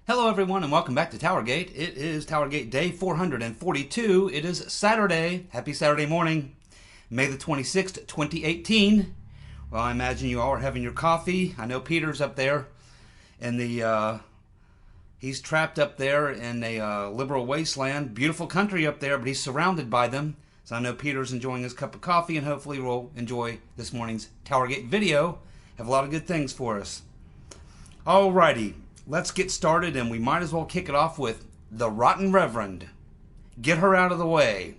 Hello everyone and welcome back to TowerGate. It is TowerGate day 442. It is Saturday. Happy Saturday morning. May the 26th, 2018. Well, I imagine you all are having your coffee. I know Peter's up there in he's trapped up there in a liberal wasteland. Beautiful country up there, but he's surrounded by them. So I know Peter's enjoying his cup of coffee and hopefully we'll enjoy this morning's TowerGate video. Have a lot of good things for us. Alrighty. Let's get started, and we might as well kick it off with the Rotten Reverend. Get her out of the way.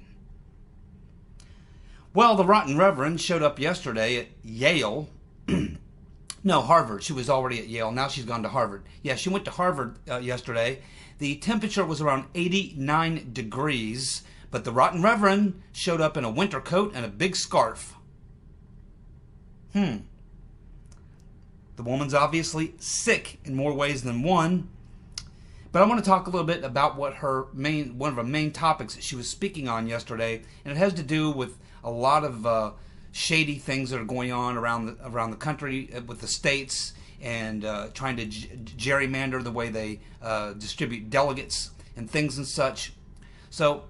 Well, the Rotten Reverend showed up yesterday at Yale. No, Harvard. She was already at Yale. Now she's gone to Harvard. Yeah, she went to Harvard yesterday. The temperature was around 89 degrees, but the Rotten Reverend showed up in a winter coat and a big scarf. The woman's obviously sick in more ways than one. But I want to talk a little bit about what one of her main topics that she was speaking on yesterday, and it has to do with a lot of shady things that are going on around the country with the states and trying to gerrymander the way they distribute delegates and things and such. So,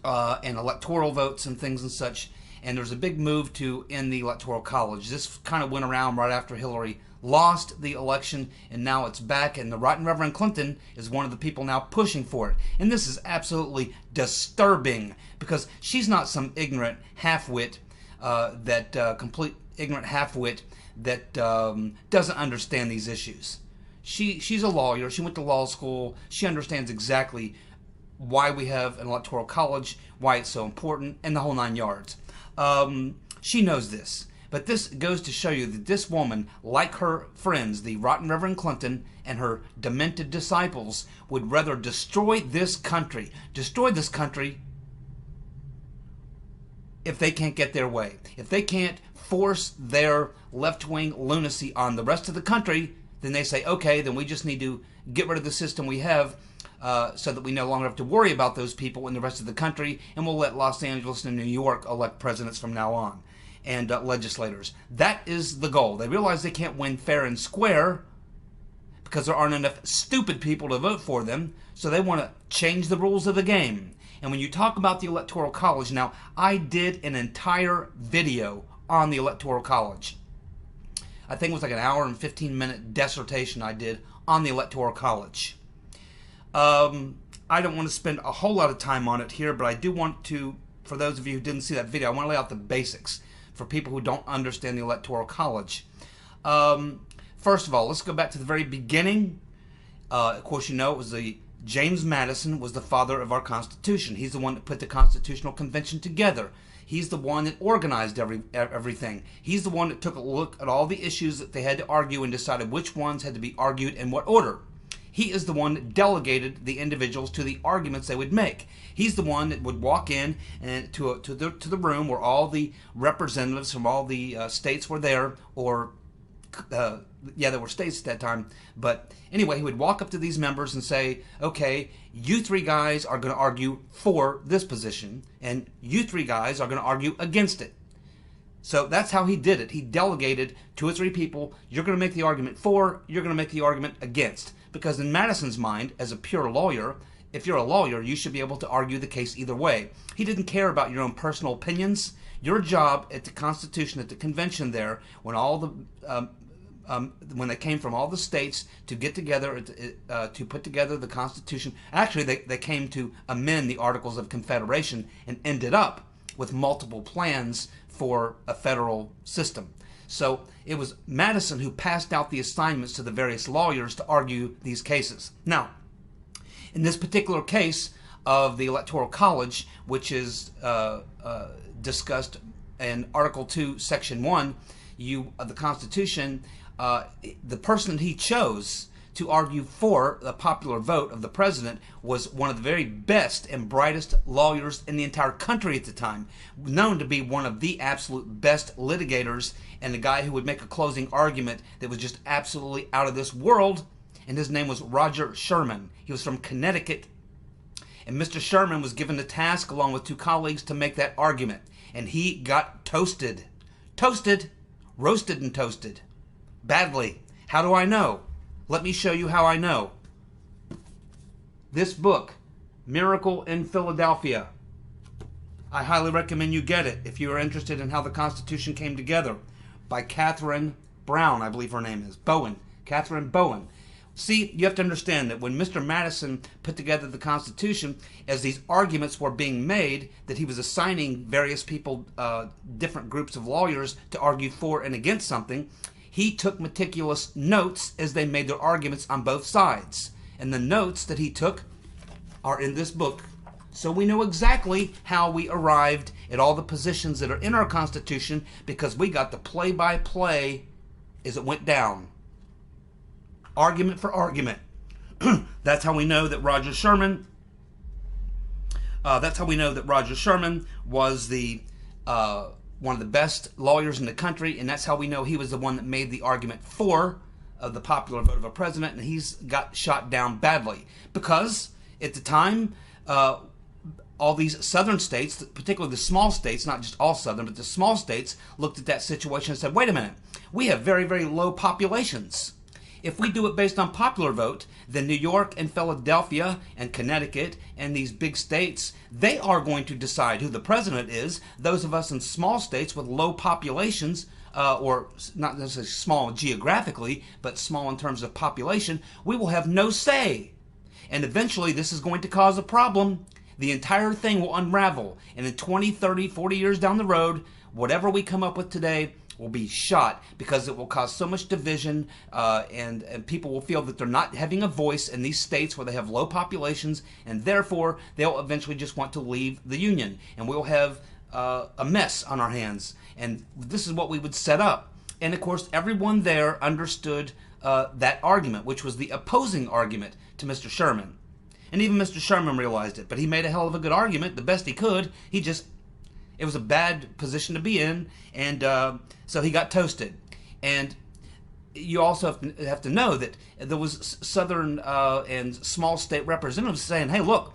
and electoral votes and things and such. And there's a big move to end the Electoral College. This kind of went around right after Hillary lost the election, and now it's back, and the Rotten Reverend Clinton is one of the people now pushing for it. And this is absolutely disturbing, because she's not some ignorant half-wit, complete ignorant half-wit that doesn't understand these issues. She's a lawyer. She went to law school. She understands exactly why we have an Electoral College, why it's so important, and the whole nine yards. She knows this, but this goes to show you that this woman, like her friends, the Rotten Reverend Clinton and her demented disciples, would rather destroy this country if they can't get their way. If they can't force their left-wing lunacy on the rest of the country, then they say, okay, then we just need to get rid of the system we have, so that we no longer have to worry about those people in the rest of the country, and we'll let Los Angeles and New York elect presidents from now on, and legislators. That is the goal. They realize they can't win fair and square because there aren't enough stupid people to vote for them, so they want to change the rules of the game. And when you talk about the Electoral College, now, I did an entire video on the Electoral College. I think it was like an hour and 15-minute dissertation I did on the Electoral College. I don't want to spend a whole lot of time on it here, but I do want to, for those of you who didn't see that video, I want to lay out the basics for people who don't understand the Electoral College. First of all, let's go back to the very beginning. Of course, you know it was James Madison was the father of our Constitution. He's the one that put the Constitutional Convention together. He's the one that organized everything. He's the one that took a look at all the issues that they had to argue and decided which ones had to be argued in what order. He is the one that delegated the individuals to the arguments they would make. He's the one that would walk in and to the room where all the representatives from all the states were there, or yeah, there were states at that time. But anyway, he would walk up to these members and say, okay, you three guys are going to argue for this position, and you three guys are going to argue against it. So that's how he did it. He delegated 2 or 3 people. You're going to make the argument for, you're going to make the argument against. Because in Madison's mind, as a pure lawyer, if you're a lawyer, you should be able to argue the case either way. He didn't care about your own personal opinions. Your job at the Constitution, at the convention there, when all the when they came from all the states to get together to put together the Constitution. Actually, they came to amend the Articles of Confederation and ended up with multiple plans for a federal system. So it was Madison who passed out the assignments to the various lawyers to argue these cases. Now, in this particular case of the Electoral College, which is discussed in Article 2, Section 1 of the Constitution, the person he chose to argue for the popular vote of the president was one of the very best and brightest lawyers in the entire country at the time, known to be one of the absolute best litigators, and the guy who would make a closing argument that was just absolutely out of this world, and his name was Roger Sherman. He was from Connecticut, and Mr. Sherman was given the task, along with 2 colleagues, to make that argument, and he got toasted. Toasted. Roasted and toasted. Badly. How do I know? Let me show you how I know. this book, Miracle in Philadelphia. I highly recommend you get it if you are interested in how the Constitution came together, by Catherine Brown, I believe her name is. Bowen. Catherine Bowen. See, you have to understand that when Mr. Madison put together the Constitution, as these arguments were being made, that he was assigning various people, different groups of lawyers to argue for and against something, he took meticulous notes as they made their arguments on both sides. And the notes that he took are in this book. So we know exactly how we arrived at all the positions that are in our Constitution, because we got the play-by-play as it went down. Argument for argument. That's how we know that Roger Sherman. Was the one of the best lawyers in the country, and that's how we know he was the one that made the argument for the popular vote of a president, and he's got shot down badly because at the time, all these southern states, particularly the small states, not just all southern, but the small states, looked at that situation and said, wait a minute, we have very, very low populations. If we do it based on popular vote, then New York and Philadelphia and Connecticut and these big states, they are going to decide who the president is. Those of us in small states with low populations, or not necessarily small geographically, but small in terms of population, we will have no say. And eventually this is going to cause a problem. The entire thing will unravel. And in 20, 30, 40 years down the road, whatever we come up with today will be shot, because it will cause so much division, and people will feel that they're not having a voice in these states where they have low populations, and therefore they'll eventually just want to leave the Union, and we'll have a mess on our hands. And this is what we would set up. And of course everyone there understood that argument, which was the opposing argument to Mr. Sherman. And even Mr. Sherman realized it, but he made a hell of a good argument, the best he could. It was a bad position to be in, and so he got toasted. And you also have to know that there was southern and small state representatives saying, hey, look,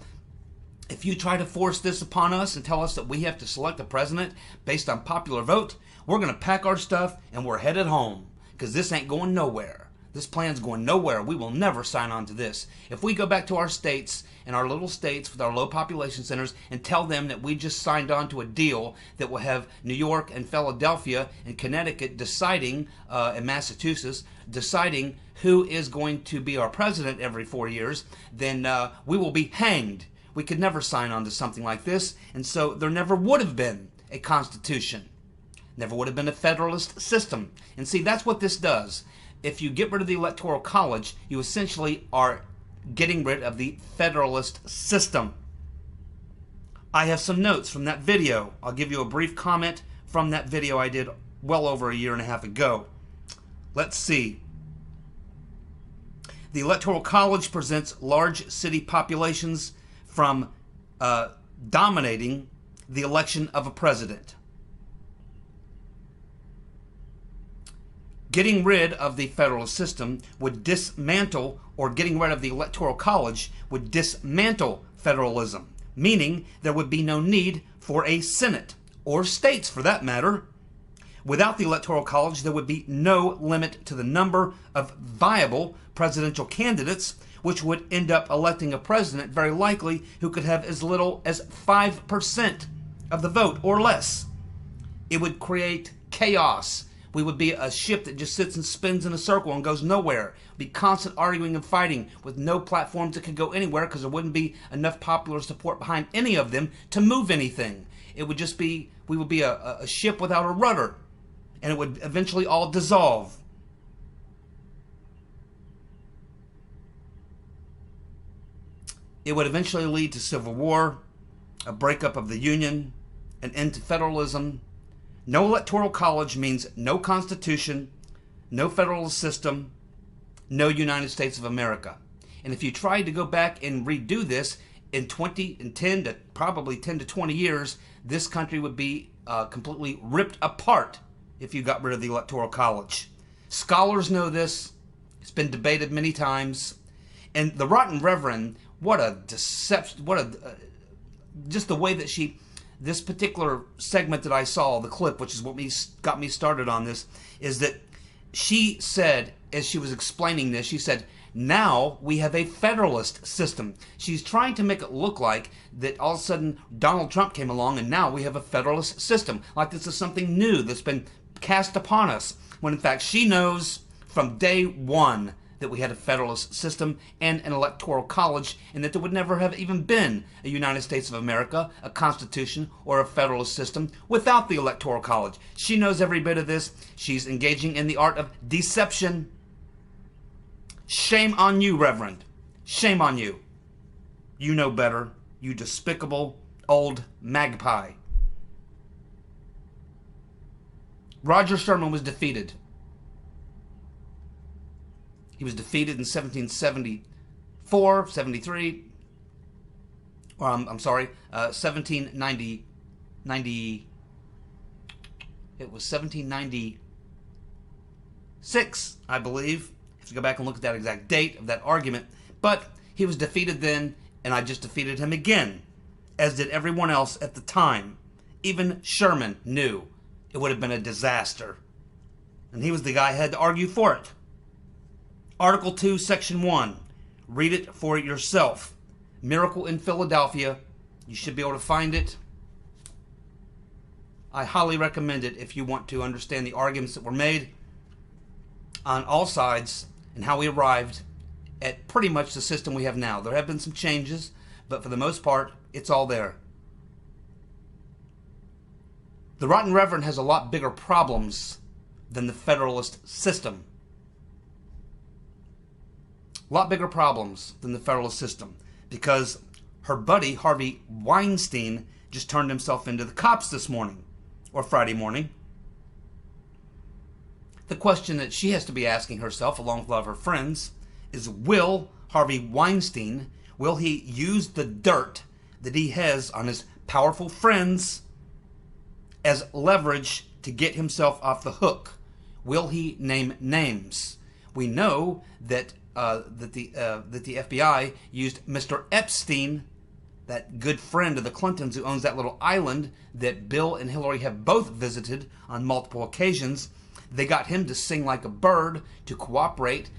if you try to force this upon us and tell us that we have to select a president based on popular vote, we're going to pack our stuff and we're headed home, because this ain't going nowhere. This plan's going nowhere. We will never sign on to this. If we go back to our states and our little states with our low population centers and tell them that we just signed on to a deal that will have New York and Philadelphia and Connecticut deciding, and Massachusetts deciding who is going to be our president every 4 years, then we will be hanged. We could never sign on to something like this, and so there never would have been a constitution. Never would have been a federalist system. And see, that's what this does. If you get rid of the Electoral College, you essentially are getting rid of the Federalist system. I have some notes from that video. I'll give you a brief comment from that video I did well over a year and a half ago. Let's see. The Electoral College presents large city populations from dominating the election of a president. Getting rid of the Federalist system would dismantle, or getting rid of the Electoral College would dismantle federalism, meaning there would be no need for a Senate, or states for that matter. Without the Electoral College, there would be no limit to the number of viable presidential candidates, which would end up electing a president very likely who could have as little as 5% of the vote or less. It would create chaos. We would be a ship that just sits and spins in a circle and goes nowhere. It would be constant arguing and fighting with no platforms that could go anywhere, because there wouldn't be enough popular support behind any of them to move anything. It would just be, we would be a ship without a rudder, and it would eventually all dissolve. It would eventually lead to civil war, a breakup of the Union, an end to federalism. No Electoral College means no Constitution, no federal system, no United States of America. And if you tried to go back and redo this in 10 to probably 10 to 20 years, this country would be completely ripped apart if you got rid of the Electoral College. Scholars know this. It's been debated many times. And the Rotten Reverend, what a deception, just the way that this particular segment that I saw, the clip, which is what got me started on this, is that she said, as she was explaining this, she said, Now we have a federalist system. She's trying to make it look like that all of a sudden Donald Trump came along and now we have a federalist system. Like this is something new that's been cast upon us. When in fact she knows from day one that we had a federalist system and an electoral college, and that there would never have even been a United States of America, a constitution, or a federalist system without the electoral college. She knows every bit of this. She's engaging in the art of deception. Shame on you, Reverend. Shame on you. You know better, you despicable old magpie. Roger Sherman was defeated. He was defeated in 1774, 73, or I'm sorry, 1790, it was 1796, I believe. I have to go back and look at that exact date of that argument. But he was defeated then, and I just defeated him again, as did everyone else at the time. Even Sherman knew it would have been a disaster. And he was the guy who had to argue for it. Article 2, Section 1. Read it for yourself. Miracle in Philadelphia. You should be able to find it. I highly recommend it if you want to understand the arguments that were made on all sides and how we arrived at pretty much the system we have now. There have been some changes, but for the most part, it's all there. The Rotten Reverend has a lot bigger problems than the Federalist system. A lot bigger problems than the Federalist system, because her buddy, Harvey Weinstein, just turned himself into the cops this morning, or Friday morning. The question that she has to be asking herself, along with a lot of her friends, is will Harvey Weinstein, will he use the dirt that he has on his powerful friends as leverage to get himself off the hook? Will he name names? We know that the FBI used Mr. Epstein, that good friend of the Clintons who owns that little island that Bill and Hillary have both visited on multiple occasions. They got him to sing like a bird to cooperate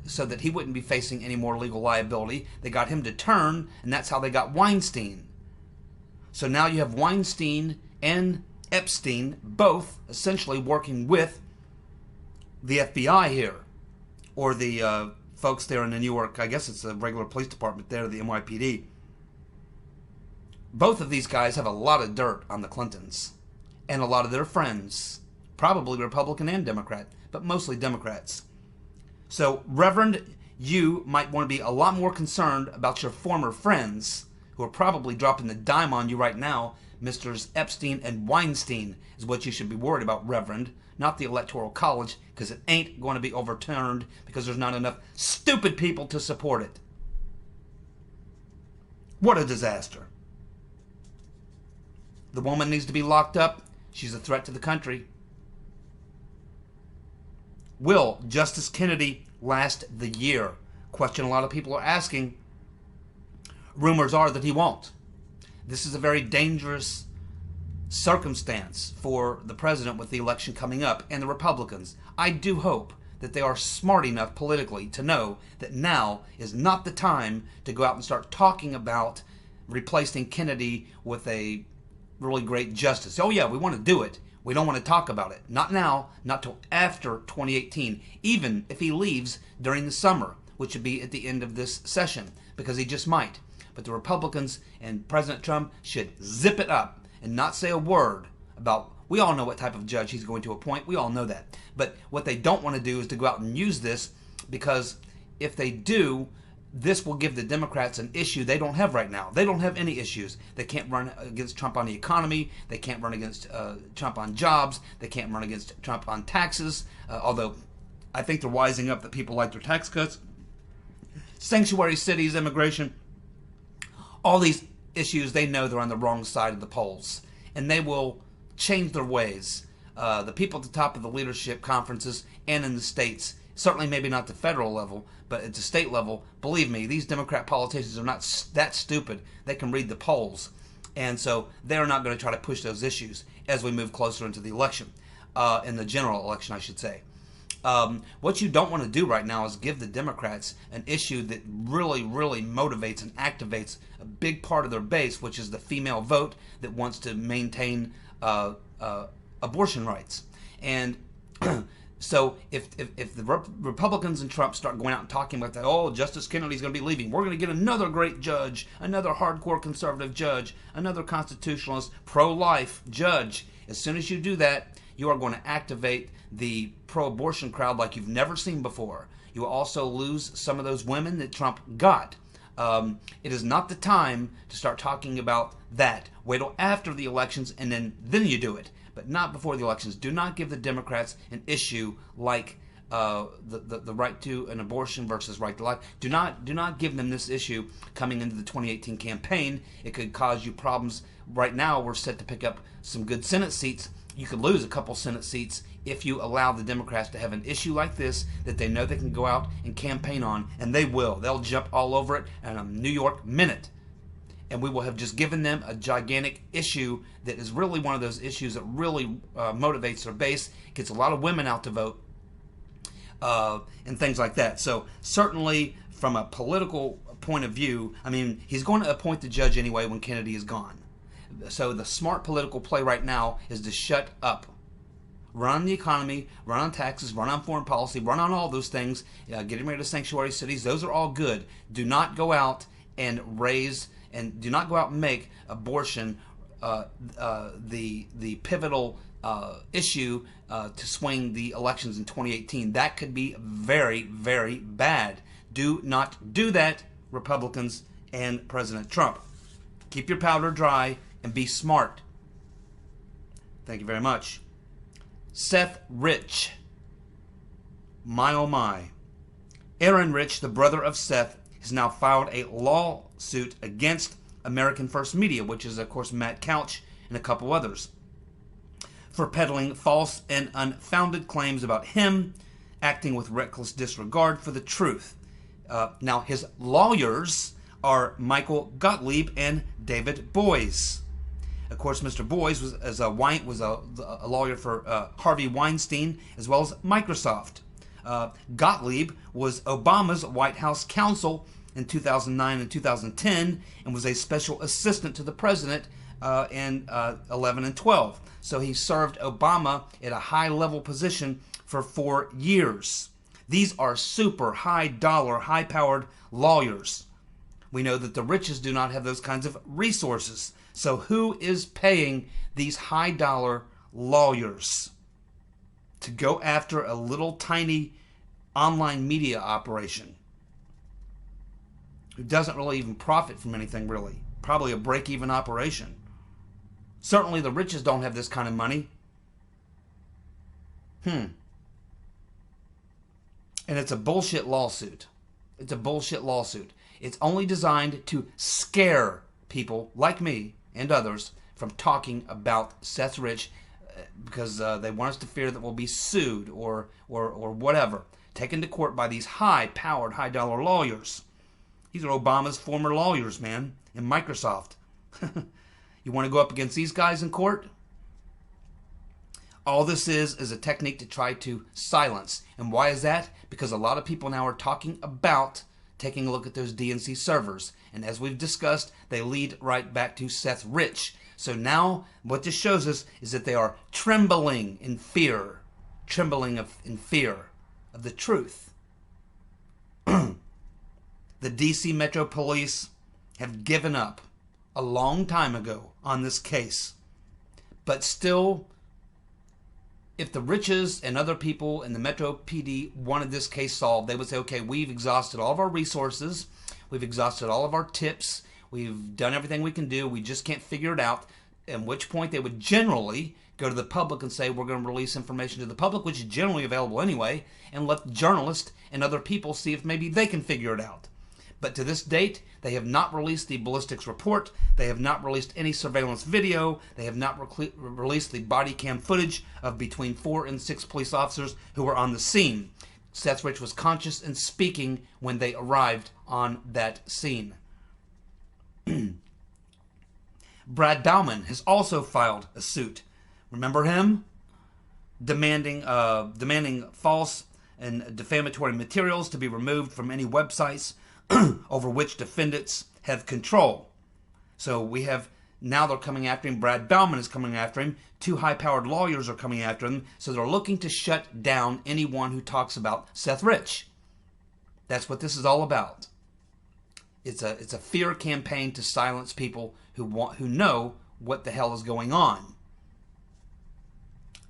so that he wouldn't be facing any more legal liability. They got him to turn, and that's how they got Weinstein. So now you have Weinstein and Epstein both essentially working with the FBI here, or the folks there in the New York, I guess it's the regular police department there, the NYPD. Both of these guys have a lot of dirt on the Clintons and a lot of their friends, probably Republican and Democrat, but mostly Democrats. So, Reverend, you might want to be a lot more concerned about your former friends, who are probably dropping the dime on you right now. Mr. Epstein and Weinstein is what you should be worried about, Reverend, not the Electoral College, because it ain't going to be overturned because there's not enough stupid people to support it. What a disaster. The woman needs to be locked up. She's a threat to the country. Will Justice Kennedy last the year? Question a lot of people are asking. Rumors are that he won't. This is a very dangerous circumstance for the president with the election coming up and the Republicans. I do hope that they are smart enough politically to know that now is not the time to go out and start talking about replacing Kennedy with a really great justice. Oh yeah, we want to do it. We don't want to talk about it. Not now, not till after 2018, even if he leaves during the summer, which would be at the end of this session, because he just might. But the Republicans and President Trump should zip it up and not say a word about, we all know what type of judge he's going to appoint. We all know that. But what they don't want to do is to go out and use this, because if they do, this will give the Democrats an issue they don't have right now. They don't have any issues. They can't run against Trump on the economy. They can't run against Trump on jobs. They can't run against Trump on taxes, although I think they're wising up that people like their tax cuts. Sanctuary cities, immigration, all these issues, they know they're on the wrong side of the polls, and they will change their ways. The people at the top of the leadership conferences and in the states, certainly maybe not the federal level, but at the state level, believe me, these Democrat politicians are not that stupid. They can read the polls. And so they're not going to try to push those issues as we move closer into the election, in the general election, I should say. What you don't want to do right now is give the Democrats an issue that really, really motivates and activates a big part of their base, which is the female vote that wants to maintain abortion rights. And so if the Republicans and Trump start going out and talking about that, oh, Justice Kennedy's going to be leaving, we're going to get another great judge, another hardcore conservative judge, another constitutionalist, pro-life judge. As soon as you do that, you are going to activate the pro-abortion crowd like you've never seen before. You will also lose some of those women that Trump got. It is not the time to start talking about that. Wait till after the elections and then you do it, but not before the elections. Do not give the Democrats an issue like the right to an abortion versus right to life. Do not give them this issue coming into the 2018 campaign. It could cause you problems. Right now, we're set to pick up some good Senate seats. You could lose a couple Senate seats if you allow the Democrats to have an issue like this that they know they can go out and campaign on, and they will. They'll jump all over it in a New York minute. And we will have just given them a gigantic issue that is really one of those issues that really motivates their base, gets a lot of women out to vote, and things like that. So certainly from a political point of view, I mean, he's going to appoint the judge anyway when Kennedy is gone. So the smart political play right now is to shut up. Run on the economy, run on taxes, run on foreign policy, run on all those things, getting rid of sanctuary cities. Those are all good. Do not go out and do not go out and make abortion the pivotal issue to swing the elections in 2018. That could be very, very bad. Do not do that, Republicans and President Trump. Keep your powder dry and be smart. Thank you very much. Seth Rich. My oh my. Aaron Rich, the brother of Seth, has now filed a lawsuit against American First Media, which is, of course, Matt Couch and a couple others, for peddling false and unfounded claims about him acting with reckless disregard for the truth. Now, his lawyers are Michael Gottlieb and David Boies. Of course, Mr. Boies was a lawyer for Harvey Weinstein as well as Microsoft. Gottlieb was Obama's White House counsel in 2009 and 2010 and was a special assistant to the president in 11 and 12. So he served Obama at a high-level position for 4 years. These are super high-dollar, high-powered lawyers. We know that the riches do not have those kinds of resources. So who is paying these high-dollar lawyers to go after a little tiny online media operation who doesn't really even profit from anything, really? Probably a break-even operation. Certainly the riches don't have this kind of money. And it's a bullshit lawsuit. It's a bullshit lawsuit. It's only designed to scare people like me and others from talking about Seth Rich because they want us to fear that we'll be sued or whatever, taken to court by these high-powered, high-dollar lawyers. These are Obama's former lawyers, man, in Microsoft. You want to go up against these guys in court? All this is a technique to try to silence. And why is that? Because a lot of people now are talking about taking a look at those DNC servers. And as we've discussed, they lead right back to Seth Rich. So now what this shows us is that they are trembling in fear. In fear of the truth. The DC Metro Police have given up a long time ago on this case. But still, if the Riches and other people in the Metro PD wanted this case solved, they would say, okay, we've exhausted all of our resources. We've exhausted all of our tips. We've done everything we can do. We just can't figure it out. At which point they would generally go to the public and say, we're going to release information to the public, which is generally available anyway, and let journalists and other people see if maybe they can figure it out. But to this date, they have not released the ballistics report. They have not released any surveillance video. They have not released the body cam footage of between 4 and 6 police officers who were on the scene. Seth Rich was conscious and speaking when they arrived on that scene. Brad Dauman has also filed a suit. Remember him? Demanding false and defamatory materials to be removed from any websites over which defendants have control. So we have, now they're coming after him. Brad Dauman is coming after him. 2 high-powered lawyers are coming after him. So they're looking to shut down anyone who talks about Seth Rich. That's what this is all about. It's a fear campaign to silence people who know what the hell is going on.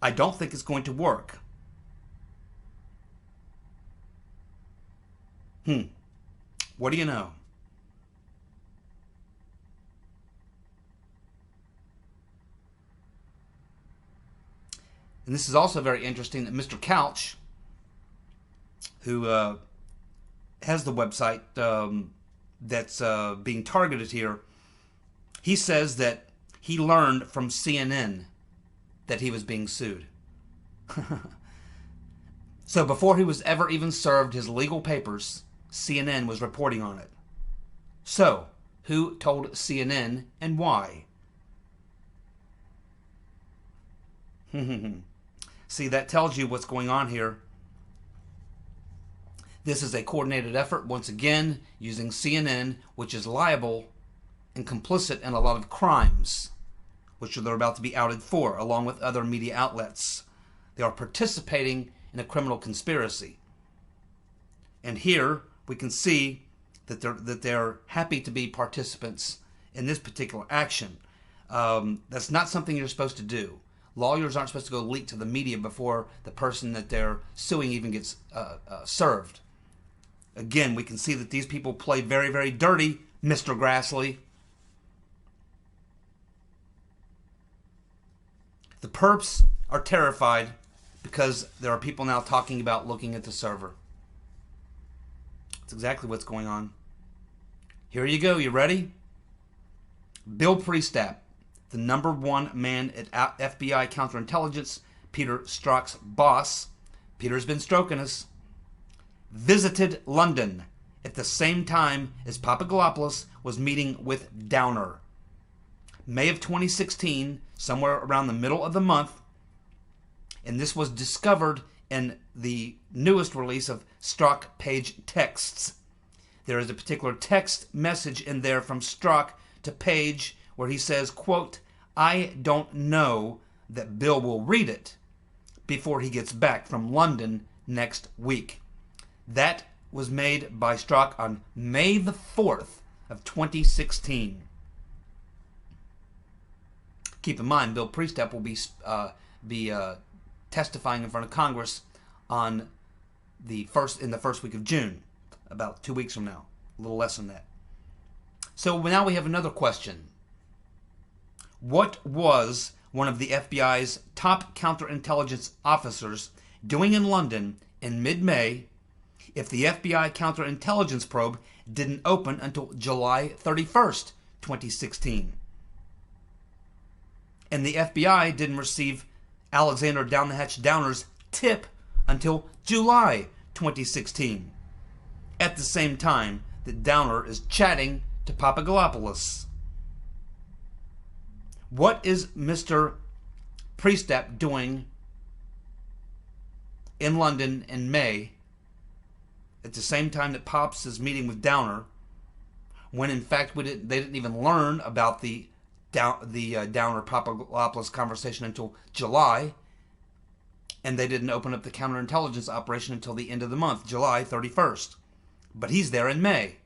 I don't think it's going to work. What do you know? And this is also very interesting that Mr. Couch, who has the website that's being targeted here, he says that he learned from CNN that he was being sued. So before he was ever even served his legal papers, CNN was reporting on it. So, who told CNN and why? See, that tells you what's going on here. This is a coordinated effort, once again, using CNN, which is liable and complicit in a lot of crimes, which they're about to be outed for, along with other media outlets. They are participating in a criminal conspiracy. And here we can see that they're happy to be participants in this particular action. That's not something you're supposed to do. Lawyers aren't supposed to go leak to the media before the person that they're suing even gets served. Again, we can see that these people play very, very dirty, Mr. Grassley. The perps are terrified because there are people now talking about looking at the server. That's exactly what's going on. Here you go. You ready? Bill Priestap, the #1 man at FBI counterintelligence, Peter Strzok's boss, Peter's been stroking us, visited London at the same time as Papadopolous was meeting with Downer. May of 2016, somewhere around the middle of the month, and this was discovered in the newest release of Strzok page texts. There is a particular text message in there from Strzok to Page where he says, quote, "I don't know that Bill will read it before he gets back from London next week." That was made by Strzok on May the 4th of 2016. Keep in mind, Bill Priestap will be testifying in front of Congress on in the first week of June, about 2 weeks from now, a little less than that. So now we have another question. What was one of the FBI's top counterintelligence officers doing in London in mid-May if the FBI counterintelligence probe didn't open until July 31st, 2016? And the FBI didn't receive Alexander Down the Hatch Downer's tip until July 2016, at the same time that Downer is chatting to Papadopolous. What is Mr. Priestap doing in London in May at the same time that Paps is meeting with Downer, when in fact they didn't even learn about the Downer Papadopolous conversation until July, and they didn't open up the counterintelligence operation until the end of the month, July 31st. But he's there in May.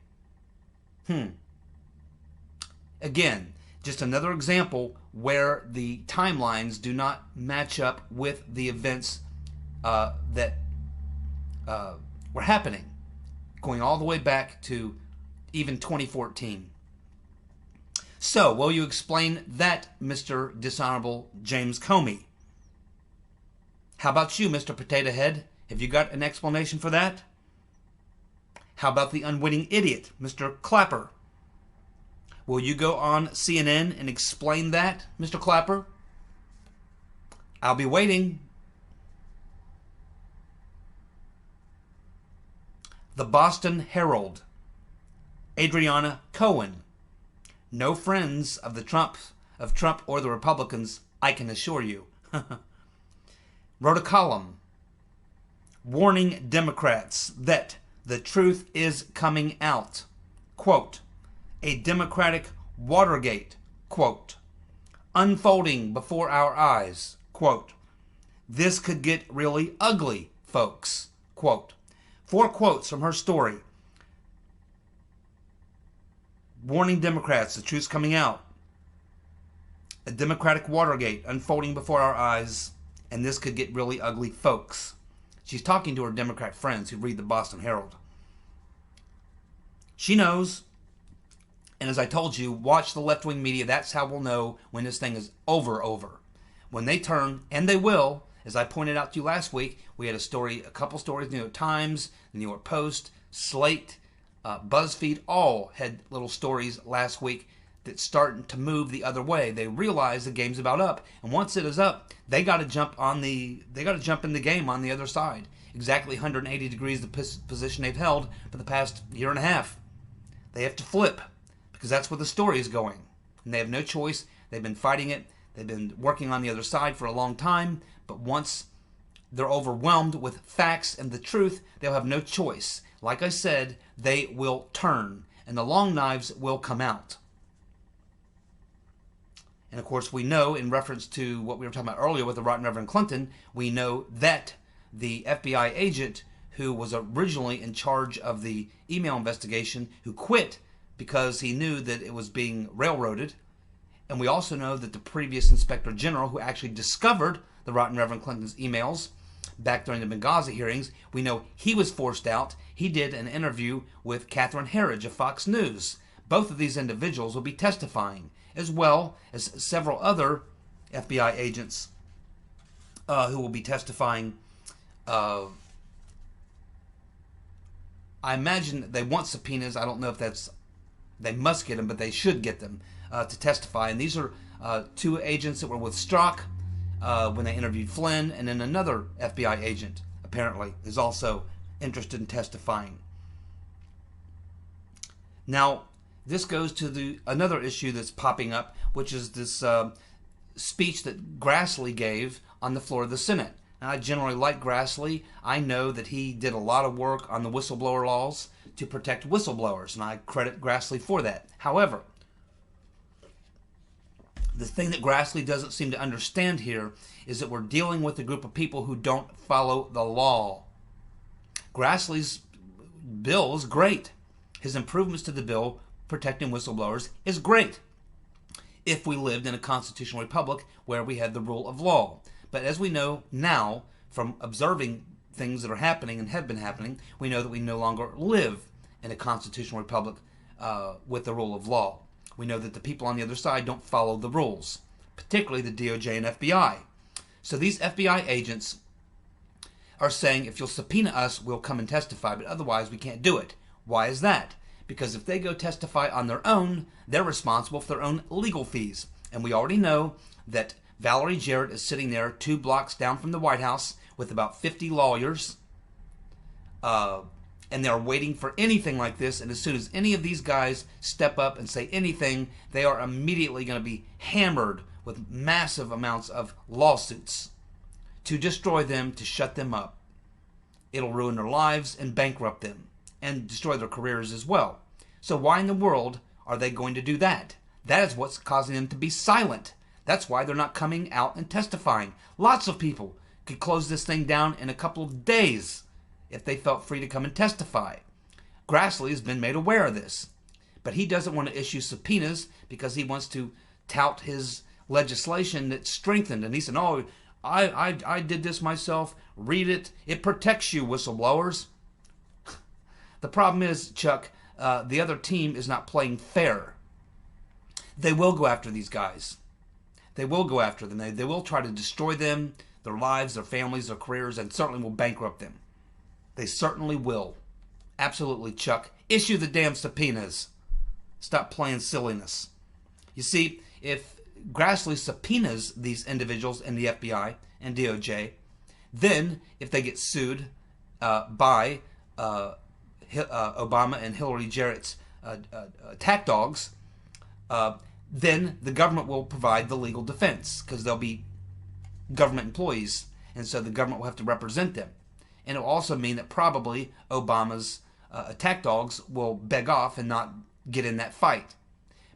Again, just another example where the timelines do not match up with the events that were happening, going all the way back to even 2014. So, will you explain that, Mr. Dishonorable James Comey? How about you, Mr. Potato Head? Have you got an explanation for that? How about the unwitting idiot, Mr. Clapper? Will you go on CNN and explain that, Mr. Clapper? I'll be waiting. The Boston Herald, Adriana Cohen. No friends of Trump or the Republicans, I can assure you. Wrote a column. warning Democrats that the truth is coming out. Quote, a Democratic Watergate, quote, unfolding before our eyes, quote, this could get really ugly, folks, quote. 4 quotes from her story. Warning Democrats, the truth's coming out. A Democratic Watergate unfolding before our eyes, and this could get really ugly, folks. She's talking to her Democrat friends who read the Boston Herald. She knows, and as I told you, watch the left-wing media. That's how we'll know when this thing is over. When they turn, and they will, as I pointed out to you last week, we had a couple stories, the New York Times, the New York Post, Slate, BuzzFeed, all had little stories last week that's starting to move the other way. They realize the game's about up, and once it is up, they got to jump in the game on the other side. Exactly 180 degrees the position they've held for the past year and a half. They have to flip because that's where the story is going, and they have no choice. They've been fighting it. They've been working on the other side for a long time, but once they're overwhelmed with facts and the truth, they'll have no choice. Like I said, they will turn, and the long knives will come out. And of course, we know, in reference to what we were talking about earlier with the Right Reverend Clinton, we know that the FBI agent who was originally in charge of the email investigation, who quit because he knew that it was being railroaded. And we also know that the previous Inspector General, who actually discovered the Right Reverend Clinton's emails back during the Benghazi hearings, we know he was forced out. He did an interview with Catherine Herridge of Fox News. Both of these individuals will be testifying, as well as several other FBI agents who will be testifying. I imagine they want subpoenas. I don't know if they must get them, but they should get them to testify. And these are 2 agents that were with Strzok when they interviewed Flynn, and then another FBI agent, apparently, is also interested in testifying. Now, this goes to another issue that's popping up, which is this speech that Grassley gave on the floor of the Senate. Now, I generally like Grassley. I know that he did a lot of work on the whistleblower laws to protect whistleblowers, and I credit Grassley for that. However, the thing that Grassley doesn't seem to understand here is that we're dealing with a group of people who don't follow the law. Grassley's bill is great. His improvements to the bill protecting whistleblowers is great if we lived in a constitutional republic where we had the rule of law. But as we know now, from observing things that are happening and have been happening, we know that we no longer live in a constitutional republic with the rule of law. We know that the people on the other side don't follow the rules, particularly the DOJ and FBI. So these FBI agents are saying, if you'll subpoena us, we'll come and testify, but otherwise we can't do it. Why is that? Because if they go testify on their own, they're responsible for their own legal fees. And we already know that Valerie Jarrett is sitting there 2 blocks down from the White House with about 50 lawyers, and they're waiting for anything like this. And as soon as any of these guys step up and say anything, they are immediately going to be hammered with massive amounts of lawsuits to destroy them, to shut them up. It'll ruin their lives and bankrupt them and destroy their careers as well. So why in the world are they going to do that? That is what's causing them to be silent. That's why they're not coming out and testifying. Lots of people could close this thing down in a couple of days if they felt free to come and testify. Grassley has been made aware of this, but he doesn't want to issue subpoenas because he wants to tout his legislation that's strengthened. And he said, "Oh, I did this myself. Read it. It protects you, whistleblowers." The problem is, Chuck, the other team is not playing fair. They will go after these guys. They will go after them. They will try to destroy them, their lives, their families, their careers, and certainly will bankrupt them. They certainly will. Absolutely, Chuck. Issue the damn subpoenas. Stop playing silliness. You see, if Grassley subpoenas these individuals in the FBI and DOJ, then if they get sued by Obama and Hillary Jarrett's attack dogs, then the government will provide the legal defense because they'll be government employees, and so the government will have to represent them. and it will also mean that probably Obama's attack dogs will beg off and not get in that fight.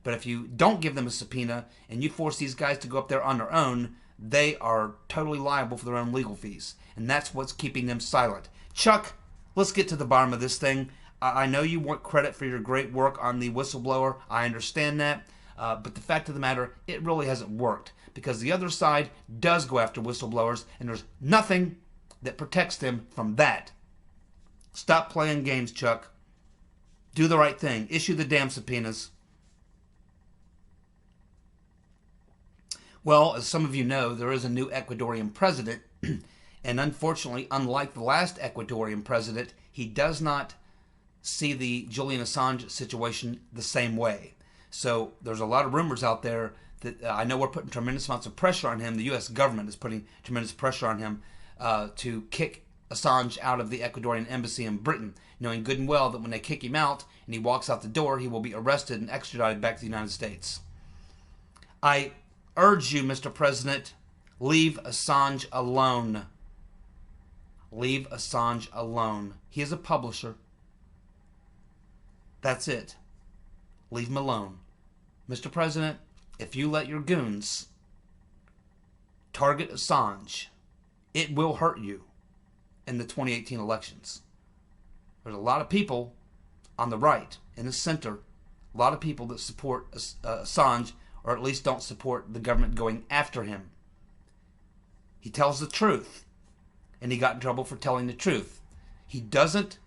But if you don't give them a subpoena and you force these guys to go up there on their own, they are totally liable for their own legal fees. And that's what's keeping them silent. Chuck, let's get to the bottom of this thing. I know you want credit for your great work on the whistleblower. I understand that. But the fact of the matter, it really hasn't worked. Because the other side does go after whistleblowers, and there's nothing that protects them from that. Stop playing games, Chuck. Do the right thing. Issue the damn subpoenas. Well, as some of you know, there is a new Ecuadorian president, and unfortunately, unlike the last Ecuadorian president, he does not see the Julian Assange situation the same way. So there's a lot of rumors out there that I know we're putting tremendous amounts of pressure on him. The U.S. government is putting tremendous pressure on him to kick Assange out of the Ecuadorian embassy in Britain, knowing good and well that when they kick him out and he walks out the door, he will be arrested and extradited back to the United States. I urge you, Mr. President, leave Assange alone. Leave Assange alone. He is a publisher. That's it. Leave him alone. Mr. President, if you let your goons target Assange, it will hurt you in the 2018 elections. There's a lot of people on the right, in the center, a lot of people that support Assange, or at least don't support the government going after him. He tells the truth, and he got in trouble for telling the truth. He didn't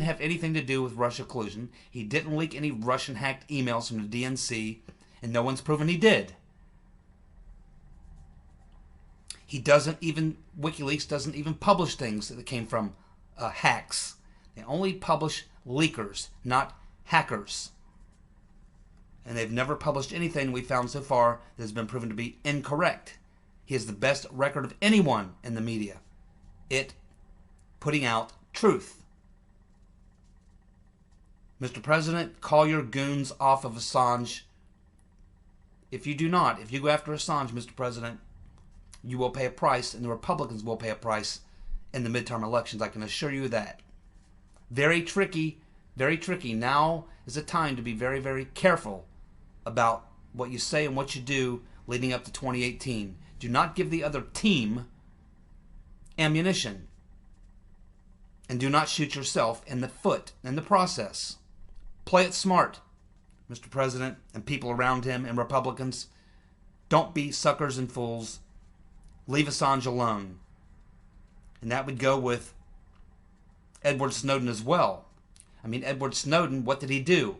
have anything to do with Russia collusion. He didn't leak any Russian hacked emails from the DNC, and no one's proven he did. WikiLeaks doesn't even publish things that came from hacks. They only publish leakers, not hackers. And they've never published anything we found so far that has been proven to be incorrect. He has the best record of anyone in the media. Putting out truth. Mr. President, call your goons off of Assange. If you do not, if you go after Assange, Mr. President, you will pay a price, and the Republicans will pay a price in the midterm elections. I can assure you that. Very tricky, very tricky. Now is a time to be very, very careful about what you say and what you do leading up to 2018. Do not give the other team ammunition. And do not shoot yourself in the foot in the process. Play it smart, Mr. President, and people around him and Republicans. Don't be suckers and fools. Leave Assange alone. And that would go with Edward Snowden as well. I mean, Edward Snowden, what did he do?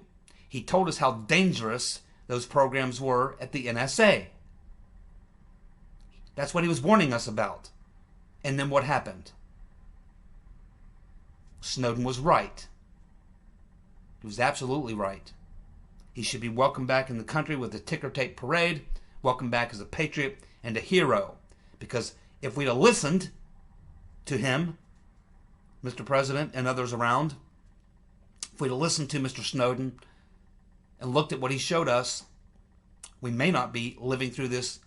He told us how dangerous those programs were at the NSA. That's what he was warning us about. And then what happened? Snowden was right. He was absolutely right. He should be welcomed back in the country with a ticker tape parade, welcomed back as a patriot and a hero. Because if we'd have listened to him, Mr. President and others around, if we'd have listened to Mr. Snowden and looked at what he showed us, we may not be living through this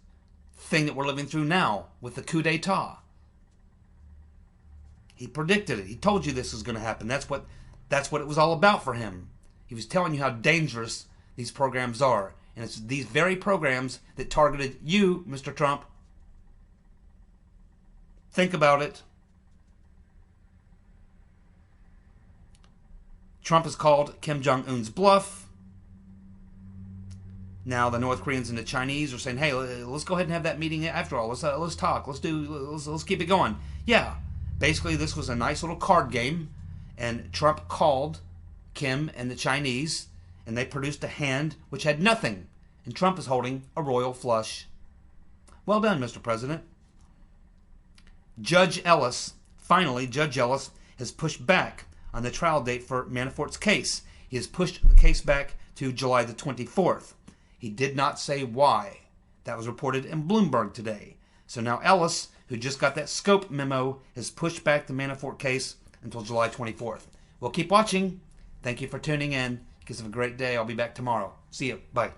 thing that we're living through now with the coup d'etat. He predicted it. He told you this was going to happen. That's what it was all about for him. He was telling you how dangerous these programs are. And it's these very programs that targeted you, Mr. Trump. Think about it. Trump has called Kim Jong-un's bluff. Now the North Koreans and the Chinese are saying, hey, let's go ahead and have that meeting after all. Let's talk. Let's keep it going. Yeah. Basically, this was a nice little card game, and Trump called Kim and the Chinese, and they produced a hand which had nothing, and Trump is holding a royal flush. Well done, Mr. President. Judge Ellis has pushed back on the trial date for Manafort's case. He has pushed the case back to July the 24th. He did not say why. That was reported in Bloomberg today. So now Ellis, who just got that scope memo, has pushed back the Manafort case until July 24th. We'll keep watching. Thank you for tuning in. Have a great day. I'll be back tomorrow. See you. Bye.